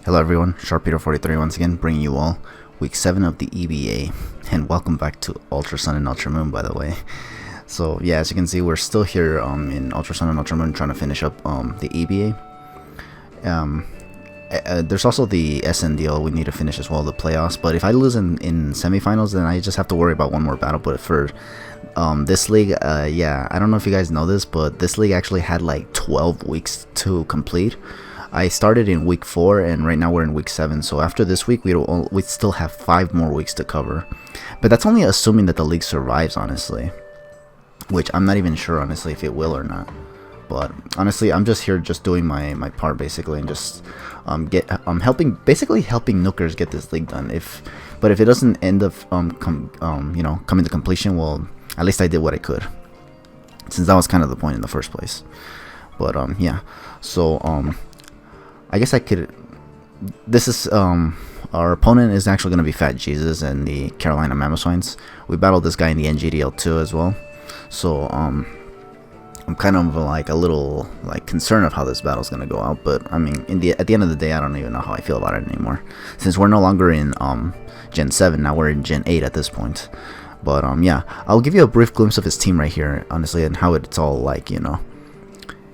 Hello everyone, Sharpeter43 once again bringing you all week 7 of the EBA, and welcome back to Ultra Sun and Ultra Moon, by the way. So yeah, as you can see, we're still here in Ultra Sun and Ultra Moon trying to finish up the EBA. There's also the SNDL we need to finish as well, the playoffs, but if I lose in semifinals, then I just have to worry about one more battle. But for this league, yeah, I don't know if you guys know this, but this league actually had like 12 weeks to complete. I started in week 4 and right now we're in week 7, so after this week we still have 5 more weeks to cover. But that's only assuming that the league survives, honestly, which I'm not even sure honestly if it will or not. But honestly, I'm just here just doing my part basically, and just basically helping Nookers get this league done. But if it doesn't end up coming to completion, well, at least I did what I could, since that was kind of the point in the first place. But yeah, so I guess I could. This is our opponent is actually going to be Fat Jesus and the Carolina Mamoswines. We battled this guy in the NGDL2 as well, so I'm kind of like a little like concerned of how this battle is going to go out. But I mean, at the end of the day, I don't even know how I feel about it anymore, since we're no longer in Gen 7. Now we're in Gen 8 at this point. But yeah, I'll give you a brief glimpse of his team right here, honestly, and how it's all like, you know.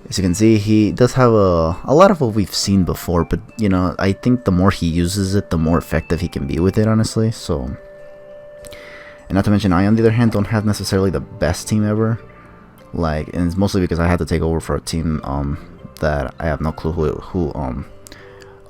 As you can see, he does have a lot of what we've seen before, but you know, I think the more he uses it, the more effective he can be with it, honestly. So, and not to mention, I on the other hand don't have necessarily the best team ever, like, and it's mostly because I had to take over for a team that I have no clue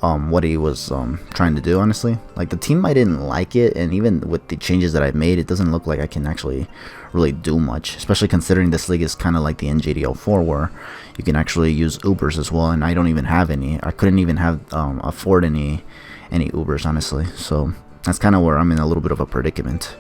what he was trying to do, honestly. Like, the team, I didn't like it, and even with the changes that I've made, it doesn't look like I can actually really do much, especially considering this league is kind of like the NGDL4, where you can actually use Ubers as well, and I don't even have any. I couldn't even afford any Ubers, honestly. So that's kind of where I'm in a little bit of a predicament.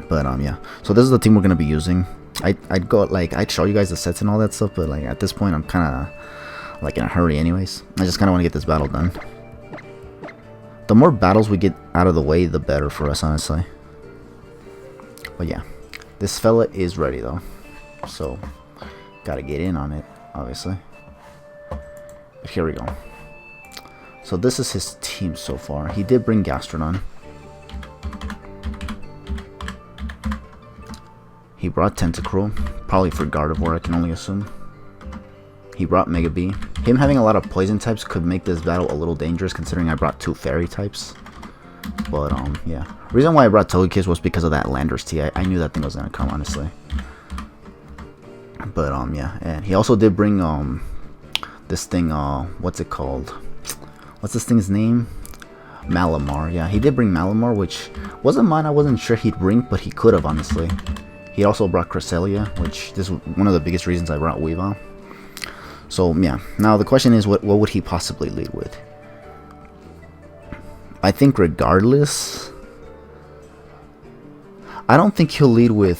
But yeah, so this is the team we're gonna be using. I'd show you guys the sets and all that stuff, but like at this point I'm kind of like in a hurry anyways. I just kind of want to get this battle done. The more battles we get out of the way, the better for us, honestly. But yeah, this fella is ready though, so gotta get in on it, obviously. But here we go. So this is his team so far. He did bring Gastrodon. He brought Tentacruel, probably for Gardevoir, I can only assume. He brought Mega B. Him having a lot of poison types could make this battle a little dangerous, considering I brought 2 fairy types. But yeah, reason why I brought Togekiss was because of that Landorus-T. I knew that thing was gonna come, honestly. But yeah, and he also did bring this thing, what's it called? What's this thing's name? Malamar. Yeah, he did bring Malamar, which wasn't mine. I wasn't sure he'd bring, but he could have, honestly. He also brought Cresselia, which this was one of the biggest reasons I brought Weavile. So yeah, now the question is, what would he possibly lead with? I think regardless, I don't think he'll lead with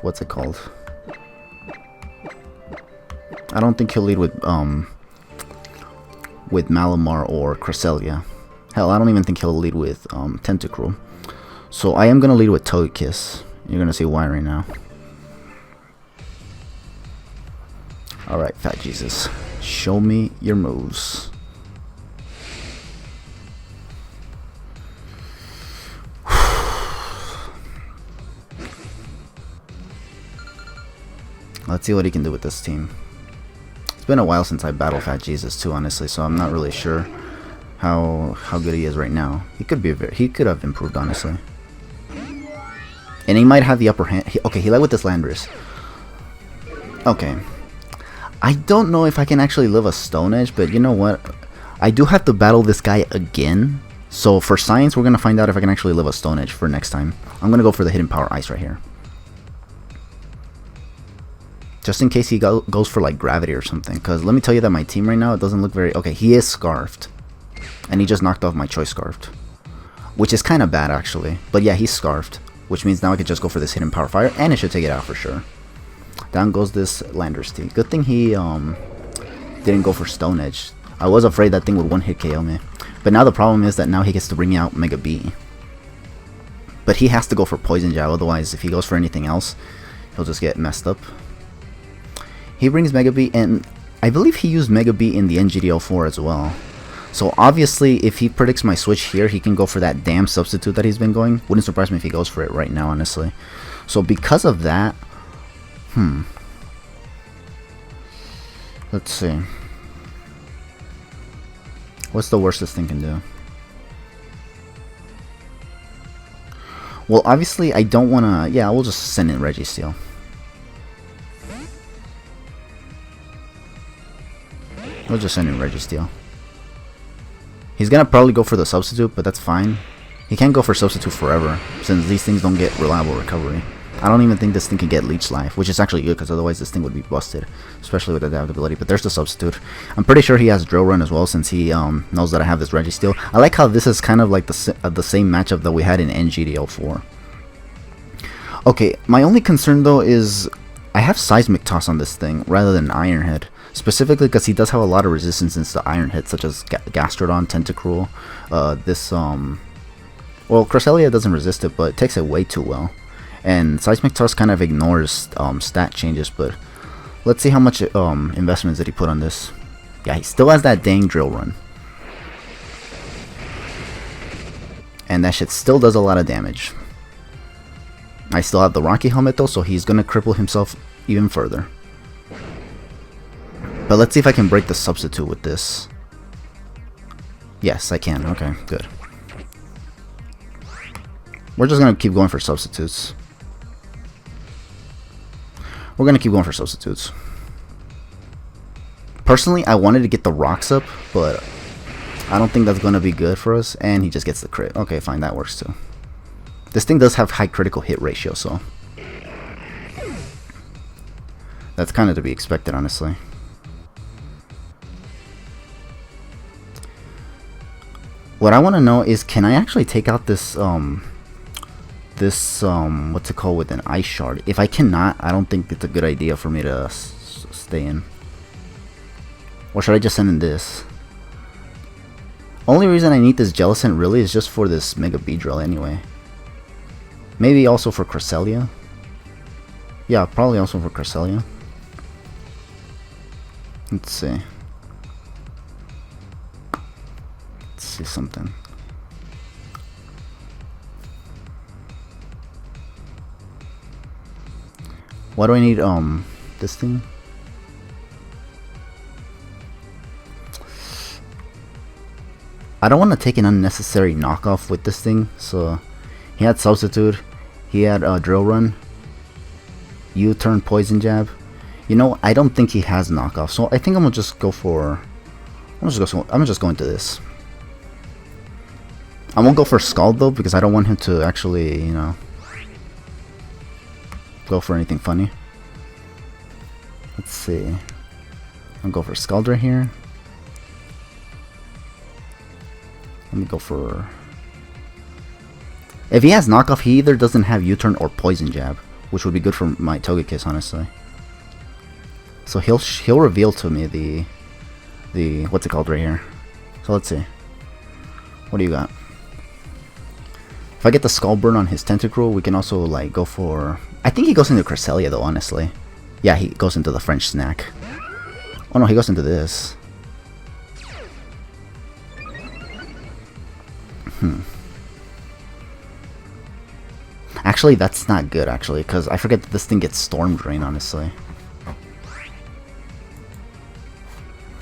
what's it called? I don't think he'll lead with Malamar or Cresselia. Hell, I don't even think he'll lead with Tentacruel. So I am gonna lead with Togekiss. You're gonna see why right now. Alright, Fat Jesus, show me your moves. Let's see what he can do with this team. It's been a while since I battled Fat Jesus too, honestly, so I'm not really sure how good he is right now. He could have improved, honestly. And he might have the upper hand. Okay, he led with this Landorus. Okay. I don't know if I can actually live a Stone Edge, but you know what? I do have to battle this guy again. So for science, we're going to find out if I can actually live a Stone Edge for next time. I'm going to go for the Hidden Power Ice right here, just in case he goes for like Gravity or something. Because let me tell you that my team right now, it doesn't look very... Okay, he is Scarfed. And he just knocked off my Choice Scarfed, which is kind of bad actually. But yeah, he's Scarfed, which means now I could just go for this Hidden Power Fire, and it should take it out for sure. Down goes this Landorus-T. Good thing he didn't go for Stone Edge. I was afraid that thing would one-hit KO me. But now the problem is that now he gets to bring out Mega B. But he has to go for Poison Jab, otherwise if he goes for anything else, he'll just get messed up. He brings Mega B, and I believe he used Mega B in the NGDL4 as well. So obviously, if he predicts my switch here, he can go for that damn substitute that he's been going. Wouldn't surprise me if he goes for it right now, honestly. So because of that, let's see. What's the worst this thing can do? Well, obviously, I don't want to... Yeah, we'll just send in Registeel. We'll just send in Registeel. He's going to probably go for the substitute, but that's fine. He can't go for substitute forever, since these things don't get reliable recovery. I don't even think this thing can get Leech Life, which is actually good, because otherwise this thing would be busted, especially with adaptability. But there's the substitute. I'm pretty sure he has Drill Run as well, since he knows that I have this Registeel. I like how this is kind of like the same matchup that we had in NGDL4. Okay, my only concern though is I have Seismic Toss on this thing rather than Iron Head. Specifically because he does have a lot of resistance to Iron Head, such as Gastrodon, Tentacruel, well, Cresselia doesn't resist it, but it takes it way too well. And Seismic Toss kind of ignores stat changes, but let's see how much investments did he put on this. Yeah, he still has that dang Drill Run. And that shit still does a lot of damage. I still have the Rocky Helmet though, so he's gonna cripple himself even further. But let's see if I can break the substitute with this. Yes, I can. Okay, good. We're just gonna keep going for substitutes. We're gonna keep going for substitutes. Personally, I wanted to get the rocks up, but I don't think that's gonna be good for us. And he just gets the crit. Okay, fine, that works too. This thing does have high critical hit ratio, so that's kind of to be expected, honestly. What I want to know is, can I actually take out this what's it called, with an Ice Shard? If I cannot, I don't think it's a good idea for me to stay in. Or should I just send in this? Only reason I need this Jellicent really is just for this Mega Beedrill anyway. Maybe also for Cresselia. Yeah, probably also for Cresselia. Let's see. Let's see something. Why do I need this thing? I don't want to take an unnecessary knockoff with this thing. So he had Substitute, he had Drill Run, U-turn, Poison Jab. You know, I don't think he has knockoff, so I think I'm gonna just go for. I'm just going to this. I won't go for Scald though, because I don't want him to actually, you know, go for anything funny. Let's see. I'll go for Scald right here. Let me go for. If he has knockoff, he either doesn't have U-turn or Poison Jab, which would be good for my Togekiss, honestly. So he'll reveal to me the what's it called right here. So let's see. What do you got? If I get the Skull Burn on his Tentacruel, we can also like go for. I think he goes into Cresselia though, honestly. Yeah, he goes into the French Snack. Oh no, he goes into this. Actually, that's not good, actually, because I forget that this thing gets Storm Drain, honestly.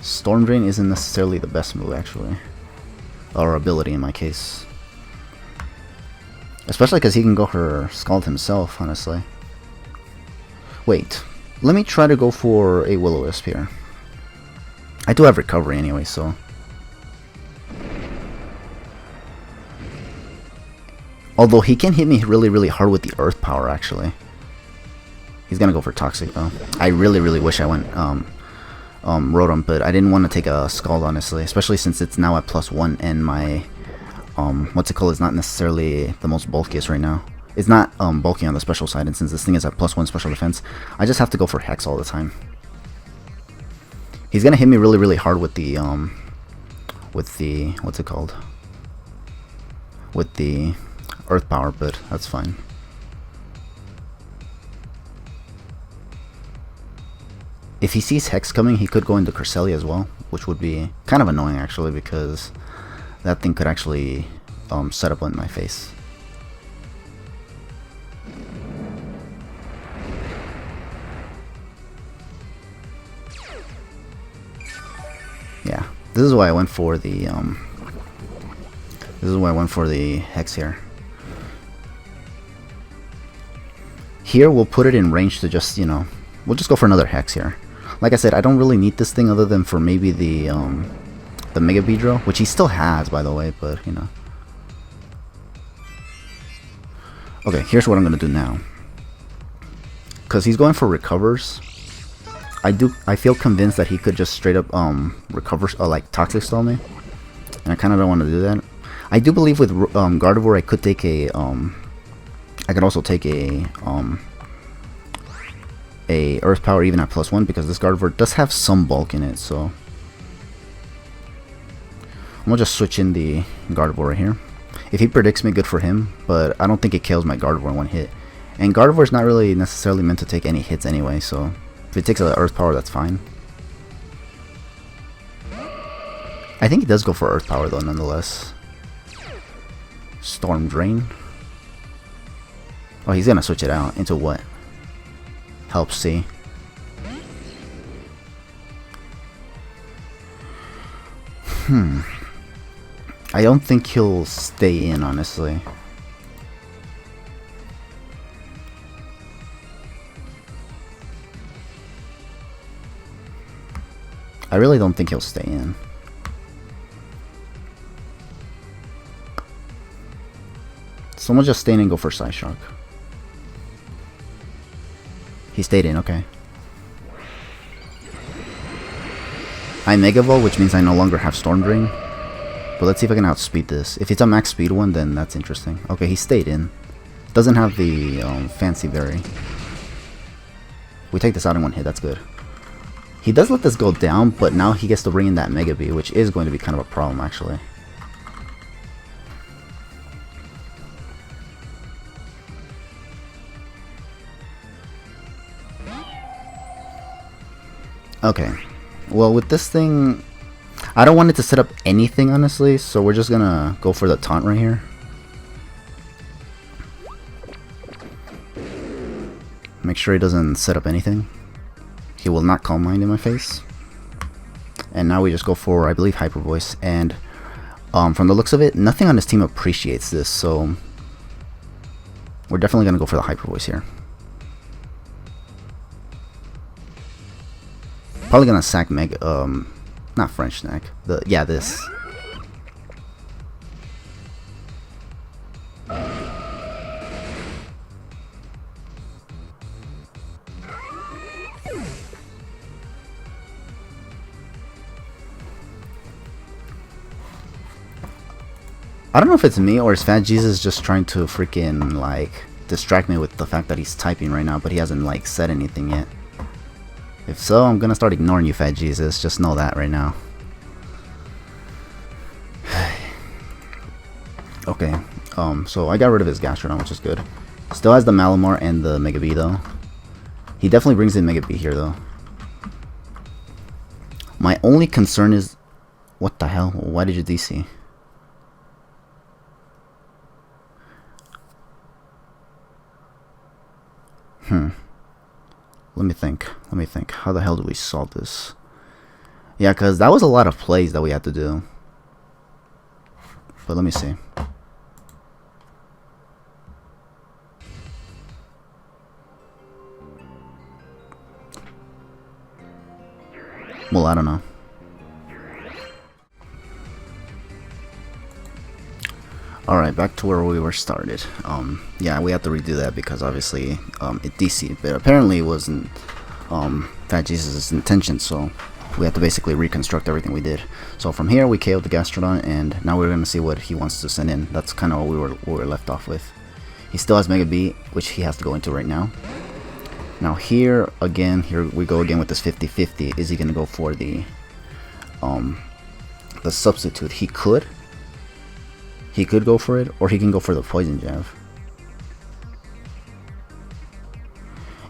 Storm Drain isn't necessarily the best move, actually. Or ability, in my case. Especially because he can go for Scald himself, honestly. Wait, let me try to go for a Will-O-Wisp here. I do have recovery anyway, so. Although he can hit me really, really hard with the Earth Power, actually. He's gonna go for Toxic, though. I really, really wish I went Rotom, but I didn't want to take a Scald, honestly. Especially since it's now at +1, and my, what's it called, is not necessarily the most bulkiest right now. It's not bulky on the special side, and since this thing is at +1 special defense, I just have to go for Hex all the time. He's gonna hit me really, really hard with the, what's it called? With the Earth Power, but that's fine. If he sees Hex coming, he could go into Cresselia as well, which would be kind of annoying actually, because that thing could actually set up in my face. Yeah, this is why I went for the Hex here. Here we'll put it in range to just, you know, we'll just go for another Hex here. Like I said, I don't really need this thing other than for maybe the Mega Beedrill, which he still has, by the way, but, you know. Okay, here's what I'm gonna do now. Because he's going for recovers. I feel convinced that he could just straight up recover, like Toxic Stall me. And I kind of don't want to do that. I do believe with Gardevoir I could take a I could also take a Earth Power even at +1, because this Gardevoir does have some bulk in it, so I'm gonna just switch in the Gardevoir right here. If he predicts me, good for him, but I don't think it kills my Gardevoir in one hit. And Gardevoir is not really necessarily meant to take any hits anyway, so if it takes an Earth Power, that's fine. I think he does go for Earth Power though, nonetheless. Storm Drain. Oh, he's gonna switch it out into what? Help C. I don't think he'll stay in, honestly. I really don't think he'll stay in. Someone just stay in and go for Psyshock. He stayed in, okay. I Mega Evolve, which means I no longer have Storm Drain. But let's see if I can outspeed this. If it's a max speed one, then that's interesting. Okay, he stayed in. Doesn't have the fancy berry. We take this out in one hit, that's good. He does let this go down, but now he gets to bring in that Mega Bee, which is going to be kind of a problem actually. Okay, well with this thing, I don't want it to set up anything honestly, so we're just gonna go for the taunt right here. Make sure he doesn't set up anything. He will not Calm Mind in my face. And now we just go for, I believe, Hyper Voice. And from the looks of it, nothing on his team appreciates this, so we're definitely gonna go for the Hyper Voice here. Probably gonna sack not French Snack. This. I don't know if it's me or is Fat Jesus just trying to freaking like distract me with the fact that he's typing right now, but he hasn't like said anything yet. If so, I'm gonna start ignoring you, Fat Jesus. Just know that right now. Okay, so I got rid of his Gastrodon, which is good. Still has the Malamar and the Mega Bee though. He definitely brings in Mega Bee here though. My only concern is, what the hell? Why did you DC? Let me think. How the hell do we solve this? Yeah, because that was a lot of plays that we had to do. But let me see. Well, I don't know. Alright, back to where we were started. Yeah, we have to redo that because obviously it DC'd, but apparently it wasn't Fat Jesus' intention, so we have to basically reconstruct everything we did. So from here we KO'd the Gastrodon, and now we're going to see what he wants to send in. That's kind of what we were left off with. He still has Mega Bee, which he has to go into right now. Now here we go again with this 50-50. Is he going to go for the substitute? He could go for it, or he can go for the Poison Jab.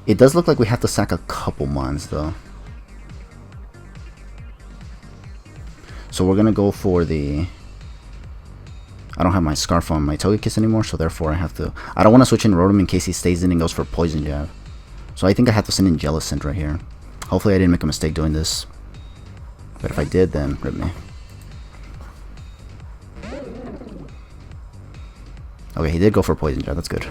It does look like we have to sack a couple mons though. So we're gonna go for the... I don't have my Scarf on my Togekiss anymore, so therefore I have to... I don't want to switch in Rotom in case he stays in and goes for Poison Jab. So I think I have to send in Jellicent right here. Hopefully I didn't make a mistake doing this. But if I did, then rip me. Okay, he did go for Poison Jab, that's good.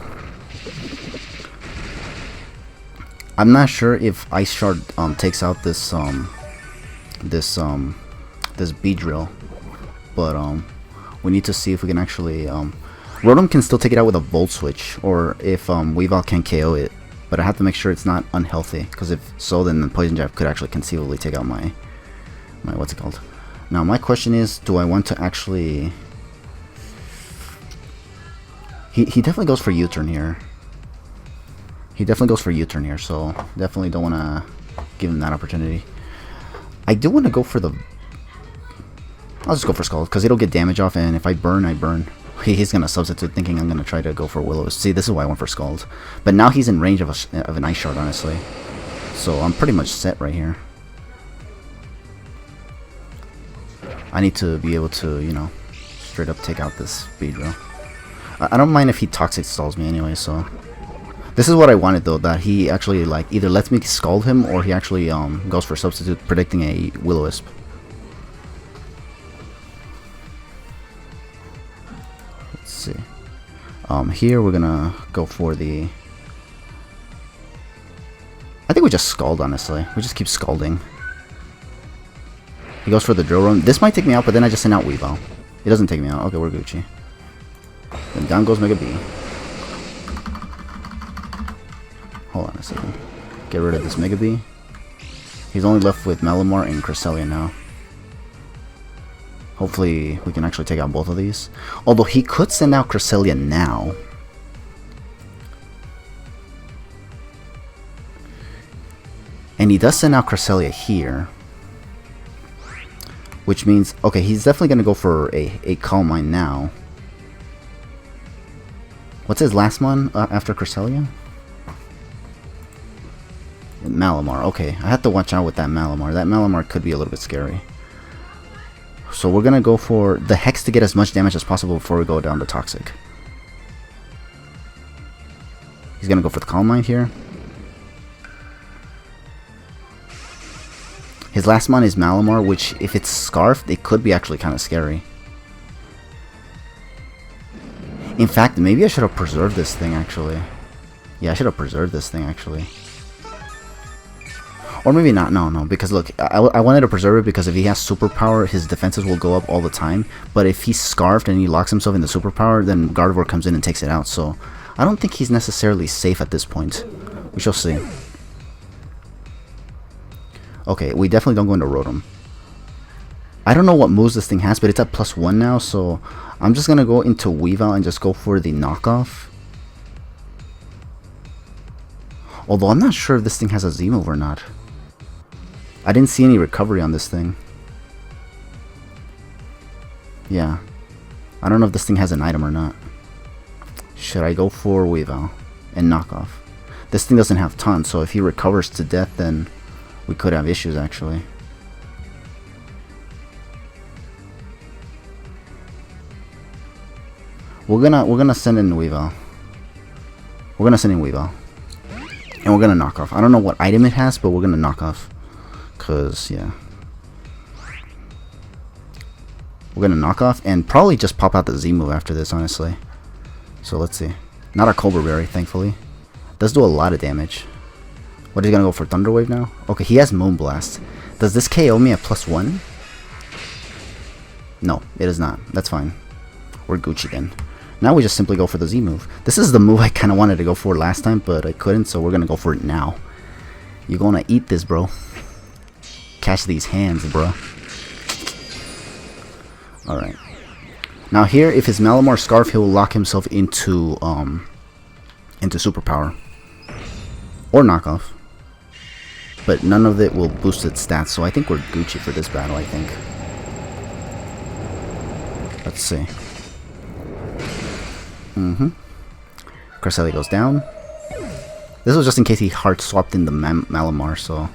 I'm not sure if Ice Shard takes out this this Beedrill, but we need to see if we can actually Rotom can still take it out with a Volt Switch, or if Weavile can KO it, but I have to make sure it's not unhealthy, because if so, then the Poison Jab could actually conceivably take out my what's it called. Now my question is, do I want to actually... He definitely goes for U-turn here. He definitely goes for U-turn here, so definitely don't want to give him that opportunity. I do want to go for the... I'll just go for Scald, because it'll get damage off, and if I burn, I burn. He's going to substitute, thinking I'm going to try to go for Will-O-Wisp. See, this is why I went for Scald. But now he's in range of an Ice Shard, honestly. So I'm pretty much set right here. I need to be able to, you know, straight up take out this Beedrill. I don't mind if he Toxic Stalls me anyway, so... This is what I wanted, though, that he actually, like, either lets me Scald him, or he actually goes for Substitute, predicting a Will-O-Wisp. Let's see. Here we're gonna go for the... I think we just Scald, honestly. We just keep Scalding. He goes for the Drill Room. This might take me out, but then I just send out Weavile. It doesn't take me out. Okay, we're Gucci. Then down goes Mega B. Hold on a second. Get rid of this Mega B. He's only left with Malamar and Cresselia now. Hopefully we can actually take out both of these. Although he could send out Cresselia now. And he does send out Cresselia here. Which means, okay, he's definitely going to go for a Calm Mind now. What's his last one after Cresselia? Malamar. Okay, I have to watch out with that Malamar. That Malamar could be a little bit scary. So we're going to go for the Hex to get as much damage as possible before we go down to Toxic. He's going to go for the Calm Mind here. His last one is Malamar, which if it's Scarfed, it could be actually kind of scary. In fact, maybe I should have preserved this thing, actually. Yeah, I should have preserved this thing, actually. Or maybe not. No, because look, I wanted to preserve it because if he has Superpower, his defenses will go up all the time. But if he's Scarfed and he locks himself in the Superpower, then Gardevoir comes in and takes it out. So I don't think he's necessarily safe at this point. We shall see. Okay, we definitely don't go into Rotom. I don't know what moves this thing has, but it's at +1 now, so I'm just going to go into Weavile and just go for the knockoff. Although I'm not sure if this thing has a Z-move or not. I didn't see any recovery on this thing. Yeah. I don't know if this thing has an item or not. Should I go for Weavile and knockoff? This thing doesn't have taunt, so if he recovers to death, then we could have issues, actually. We're gonna send in Weavile. We're gonna send in Weavile. And we're gonna knock off. I don't know what item it has, but we're gonna knock off. Cause yeah. We're gonna knock off and probably just pop out the Z move after this, honestly. So let's see. Not a Cobra Berry, thankfully. Does do a lot of damage. What, is he gonna go for Thunder Wave now? Okay, he has Moonblast. Does this KO me at +1? No, it is not. That's fine. We're Gucci then. Now we just simply go for the Z move. This is the move I kind of wanted to go for last time, but I couldn't, so we're gonna go for it now. You're gonna eat this, bro. Catch these hands, bro. Alright. Now here, if his Malamar Scarf, he'll lock himself into Superpower. Or Knockoff. But none of it will boost its stats, so I think we're Gucci for this battle, I think. Let's see. Cresselia goes down. This was just in case he hard swapped in the Malamar, so.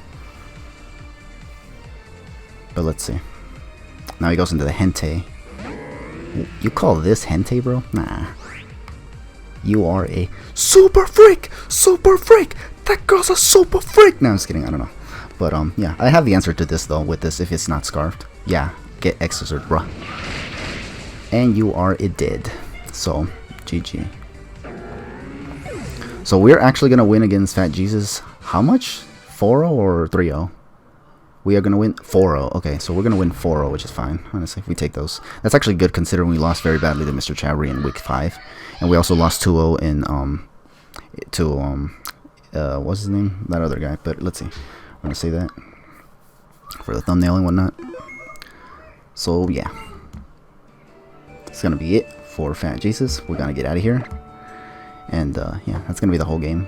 But let's see. Now he goes into the Hente. You call this Hente, bro? Nah. You are a super freak! Super freak! That girl's a super freak! No, I'm just kidding. I don't know. But, yeah. I have the answer to this, though, with this, if it's not Scarfed. Yeah. Get Exorcist, bruh. And you are it dead. So, GG. So, we're actually going to win against Fat Jesus. How much? 4-0 or 3-0? We are going to win 4-0. Okay, so we're going to win 4-0, which is fine. Honestly, if we take those. That's actually good considering we lost very badly to Mr. Chabri in week 5. And we also lost 2-0 in, what's his name? That other guy. But let's see. I'm going to say that for the thumbnail and whatnot. So, yeah. That's going to be it for Fat Jesus. We're going to get out of here. And, yeah, that's going to be the whole game.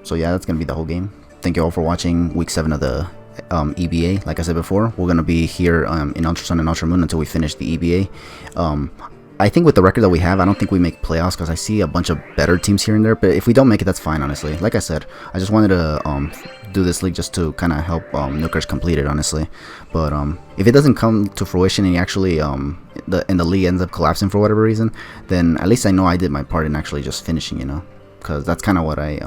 So yeah, that's going to be the whole game. Thank you all for watching week 7 of the EBA. Like I said before, we're going to be here in Ultra Sun and Ultra Moon until we finish the EBA. I think with the record that we have, I don't think we make playoffs because I see a bunch of better teams here and there. But if we don't make it, that's fine, honestly. Like I said, I just wanted to do this league just to kind of help Nookers complete it, honestly. But if it doesn't come to fruition and you actually the league ends up collapsing for whatever reason, then at least I know I did my part in actually just finishing, you know. Because that's kind of what I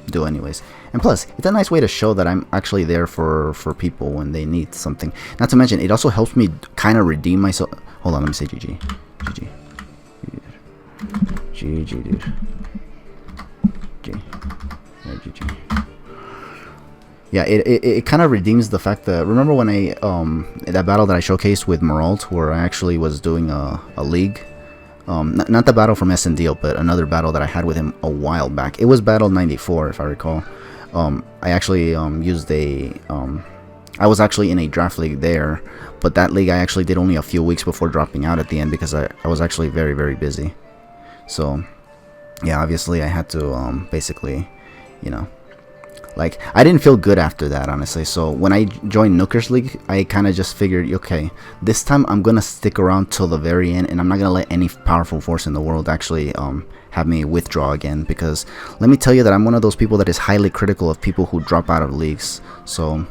do anyways. And plus, it's a nice way to show that I'm actually there for people when they need something. Not to mention, it also helps me kind of redeem myself. Hold on, let me say GG. GG. GG, dude. G. Yeah, GG. Yeah, it kind of redeems the fact that, remember when I, that battle that I showcased with Meralt, where I actually was doing a league? Not the battle from SNDL, but another battle that I had with him a while back. It was battle 94, if I recall. I actually used a... I was actually in a draft league there, but that league I actually did only a few weeks before dropping out at the end because I was actually very, very busy. So, yeah, obviously I had to basically, you know... Like, I didn't feel good after that, honestly. So, when I joined Nookers League, I kind of just figured, okay, this time I'm going to stick around till the very end, and I'm not going to let any powerful force in the world actually have me withdraw again. Because, let me tell you that I'm one of those people that is highly critical of people who drop out of leagues. So,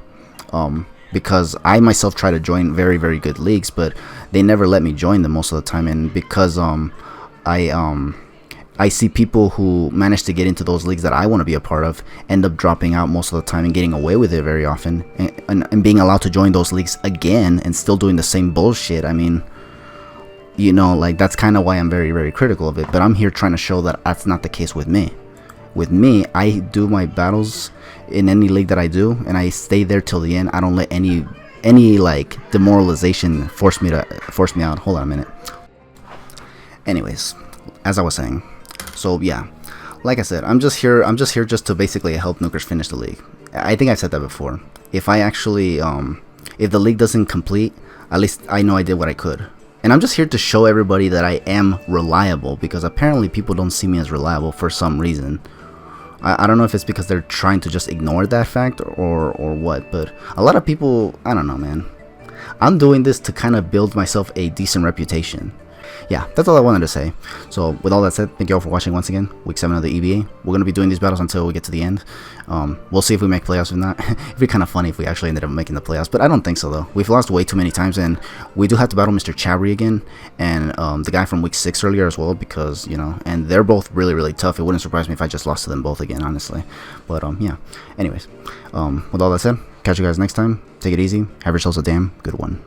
because I myself try to join very, very good leagues, but they never let me join them most of the time. And because I see people who manage to get into those leagues that I want to be a part of end up dropping out most of the time and getting away with it very often, and being allowed to join those leagues again and still doing the same bullshit. I mean, you know, like, that's kind of why I'm very, very critical of it. But I'm here trying to show that that's not the case with me. With me, I do my battles in any league that I do, and I stay there till the end. I don't let any like demoralization force me out. Hold on a minute. Anyways, as I was saying. So yeah, like I said, I'm just here just to basically help Nookers finish the league. I think I've said that before. If I actually, if the league doesn't complete, at least I know I did what I could. And I'm just here to show everybody that I am reliable, because apparently people don't see me as reliable for some reason. I don't know if it's because they're trying to just ignore that fact or what, but a lot of people, I don't know, man. I'm doing this to kind of build myself a decent reputation. Yeah, that's all I wanted to say. So, with all that said, thank you all for watching once again. Week 7 of the EBA. We're going to be doing these battles until we get to the end. We'll see if we make playoffs or not. It'd be kind of funny if we actually ended up making the playoffs, but I don't think so, though. We've lost way too many times, and we do have to battle Mr. Chabri again, and the guy from week 6 earlier as well, because, you know, and they're both really, really tough. It wouldn't surprise me if I just lost to them both again, honestly. But, yeah. Anyways, with all that said, catch you guys next time. Take it easy. Have yourselves a damn good one.